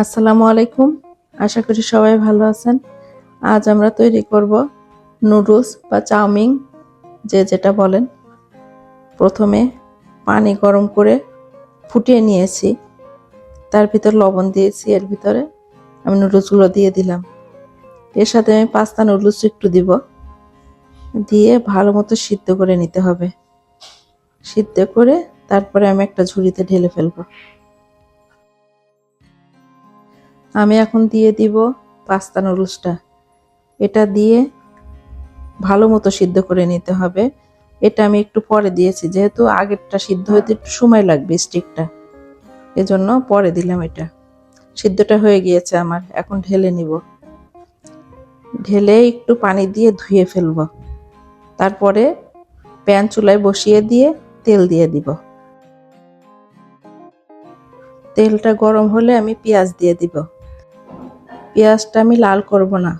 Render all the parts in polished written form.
আসসালামু আলাইকুম। আশা করি সবাই ভালো আছেন। আজ আমরা তৈরি করব নুডলস বা চাউমিন, যে যেটা বলেন। প্রথমে পানি গরম করে ফুটিয়ে নিয়েছি, তার ভিতর লবণ দিয়েছি। এর ভিতরে আমি নুডলসগুলো দিয়ে দিলাম। এর সাথে আমি পাস্তা নুডলস একটু দিব, দিয়ে ভালো মতো সিদ্ধ করে নিতে হবে। সিদ্ধ করে তারপরে আমি একটা ঝুড়িতে ঢেলে ফেলবো। আমি এখন দিয়ে দিব পাস্তা নুডলসটা। এটা দিয়ে ভালো মতো সিদ্ধ করে নিতে হবে। এটা আমি একটু পরে দিয়েছি, যেহেতু আগেরটা সিদ্ধ হতে একটু সময় লাগবে, স্টিকটা, এজন্য পরে দিলাম। এটা সিদ্ধটা হয়ে গিয়েছে আমার। এখন ঢেলে নিব। ঢেলে একটু পানি দিয়ে ধুয়ে ফেলব। তারপরে প্যান চুলায় বসিয়ে দিয়ে তেল দিয়ে দিব। তেলটা গরম হলে আমি পেঁয়াজ দিয়ে দিব। পেঁয়াজটা আমি লাল করব না।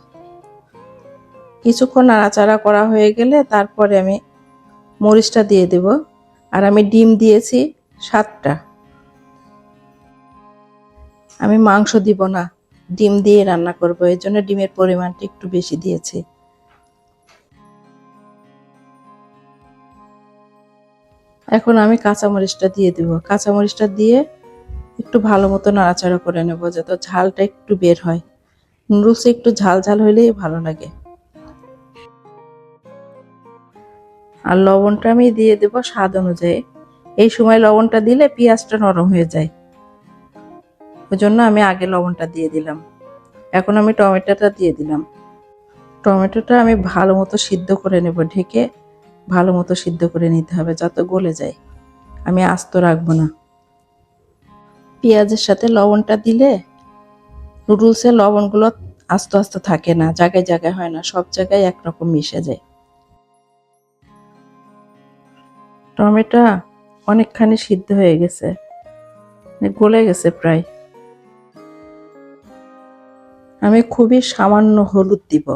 কিছুক্ষণ নাড়াচাড়া করা হয়ে গেলে তারপরে আমি মরিচটা দিয়ে দেব। আর আমি ডিম দিয়েছি 7টা। আমি মাংস দিব না, ডিম দিয়ে রান্না করব, এই জন্য ডিমের পরিমাণটা একটু বেশি দিয়েছি। এখন আমি কাঁচামরিচটা দিয়ে দিব। কাঁচামরিচটা দিয়ে একটু ভালো মতো নাড়াচাড়া করে নেব, যাতে ঝালটা একটু বের হয়। নুডলসে একটু ঝাল ঝাল হলেই ভালো লাগে। আর লবণটা আমি দিয়ে দেব স্বাদ অনুযায়ী। এই সময় লবণটা দিলে পেঁয়াজটা নরম হয়ে যায়, ওই জন্য আমি আগে লবণটা দিয়ে দিলাম। এখন আমি টমেটোটা দিয়ে দিলাম। টমেটোটা আমি ভালো মতো সিদ্ধ করে নেব। ঢেকে ভালো মতো সিদ্ধ করে নিতে হবে, যাতে গলে যায়। আমি আস্ত রাখবো না। পেঁয়াজের সাথে লবণটা দিলে নুডলসের লবণগুলো আস্তে আস্তে থাকে না, জায়গায় জায়গায় হয় না, সব জায়গায় একরকম মিশে যায়। টমেটো অনেকখানি সিদ্ধ হয়ে গেছে, গলে গেছে প্রায়। আমি খুবই সামান্য হলুদ দিব।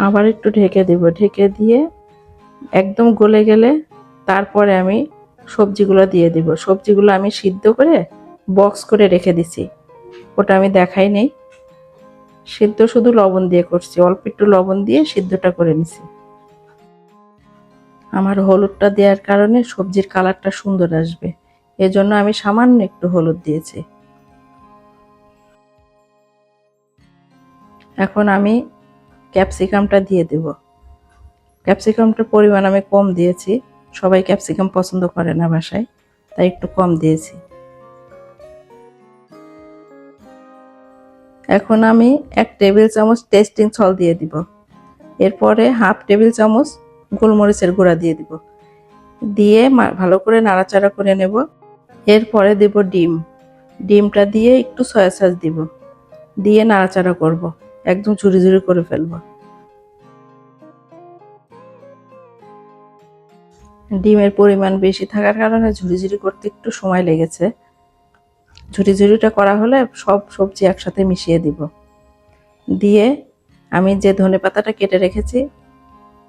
আবার একটু ঢেকে দিব। ঢেকে দিয়ে একদম গলে গেলে তারপরে আমি সবজিগুলো দিয়ে দিব। সবজিগুলো আমি সিদ্ধ করে বক্স করে রেখে দিছি, ওটা আমি দেখাই নেই। সিদ্ধ শুধু লবণ দিয়ে করছি, অল্প একটু লবণ দিয়ে সিদ্ধটা করে নিছি। আমার হলুদটা দেওয়ার কারণে সবজির কালারটা সুন্দর আসবে, এজন্য আমি সামান্য একটু হলুদ দিয়েছি। এখন আমি ক্যাপসিকামটা দিয়ে দেব। ক্যাপসিকামটার পরিমাণ আমি কম দিয়েছি, সবাই ক্যাপসিকাম পছন্দ করে না বাসায়, তাই একটু কম দিয়েছি। এখন আমি 1 টেবিল চামচ টেস্টিং সল্ট দিয়ে দিব। এরপরে হাফ টেবিল চামচ গোলমরিচের গুঁড়া দিয়ে দিব। দিয়ে ভালো করে নাড়াচাড়া করে নেব। এরপরে দেব ডিম। ডিমটা দিয়ে একটু সয়া সস দিব, দিয়ে নাড়াচাড়া করব, একদম ঝুরি ঝুরি করে ফেলব। ডিমের পরিমাণ বেশি থাকার কারণে ঝুরি ঝুরি করতে একটু সময় লেগেছে। ঝুরি ঝুরিটা করা হলে সব সবজি একসাথে মিশিয়ে দিব। দিয়ে আমি যে ধনেপাতাটা কেটে রেখেছি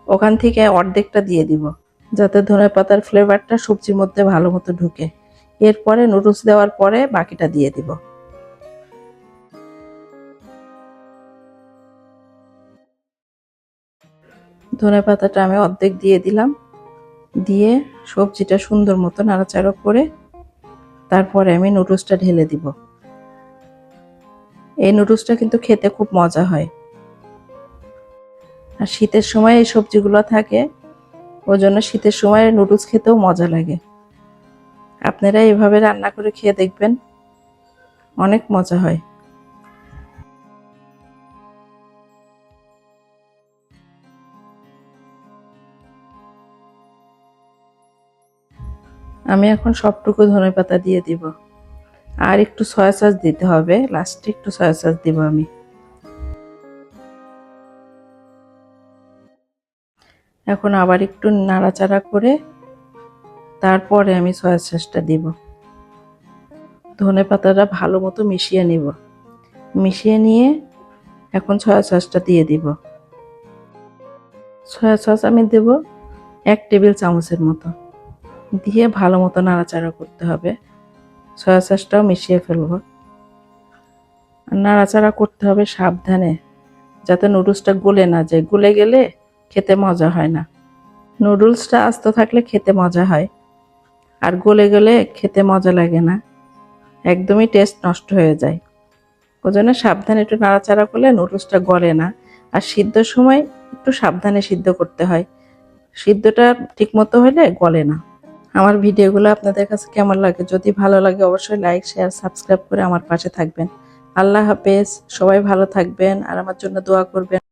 ওখান থেকে অর্ধেকটা দিয়ে দিব, যাতে ধনেপাতার ফ্লেভারটা সবজির মধ্যে ভালো মতো ঢুকে। এরপরে নুডলস দেওয়ার পরে বাকিটা দিয়ে দিব। ধনেপাতাটা আমি অর্ধেক দিয়ে দিলাম। দিয়ে সবজিটা সুন্দর মতো নাড়াচাড়া করে তারপরে আমি নুডলসটা ঢেলে দিব। এই নুডলসটা কিন্তু খেতে খুব মজা হয়। আর শীতের সময় এই সবজিগুলো থাকে, ওই জন্য শীতের সময় নুডলস খেতেও মজা লাগে। আপনারা এভাবে রান্না করে খেয়ে দেখবেন, অনেক মজা হয়। আমি এখন সবটুকু ধনেপাতা দিয়ে দিব। আর একটু সয়া সস দিতে হবে, লাস্টে একটু সয়া সস দিব আমি। এখন আবার একটু নাড়াচাড়া করে তারপরে আমি সয়া সসটা দিব। ধনেপাতাটা ভালো মতো মিশিয়ে নিব। মিশিয়ে নিয়ে এখন সয়া সসটা দিয়ে দিব। সয়া সস আমি দেব 1 টেবিল চামচের মতো। দিয়ে ভালো মতো নাড়াচাড়া করতে হবে। সয়া সসটাও মিশিয়ে ফেলবো। আর নাড়াচাড়া করতে হবে সাবধানে, যাতে নুডলসটা গলে না যায়। গলে গেলে খেতে মজা হয় না। নুডলসটা আস্ত থাকলে খেতে মজা হয়, আর গলে গেলে খেতে মজা লাগে না, একদমই টেস্ট নষ্ট হয়ে যায়। ওই জন্য সাবধানে একটু নাড়াচাড়া করলে নুডলসটা গলে না। আর সিদ্ধর সময় একটু সাবধানে সিদ্ধ করতে হয়, সিদ্ধটা ঠিক মতো হলে গলে না। আমার ভিডিওগুলো আপনাদের কাছে কেমন লাগে? যদি ভালো লাগে অবশ্যই লাইক, শেয়ার, সাবস্ক্রাইব করে আমার পাশে থাকবেন। আল্লাহ হাফেজ। সবাই ভালো থাকবেন আর আমার জন্য দোয়া করবেন।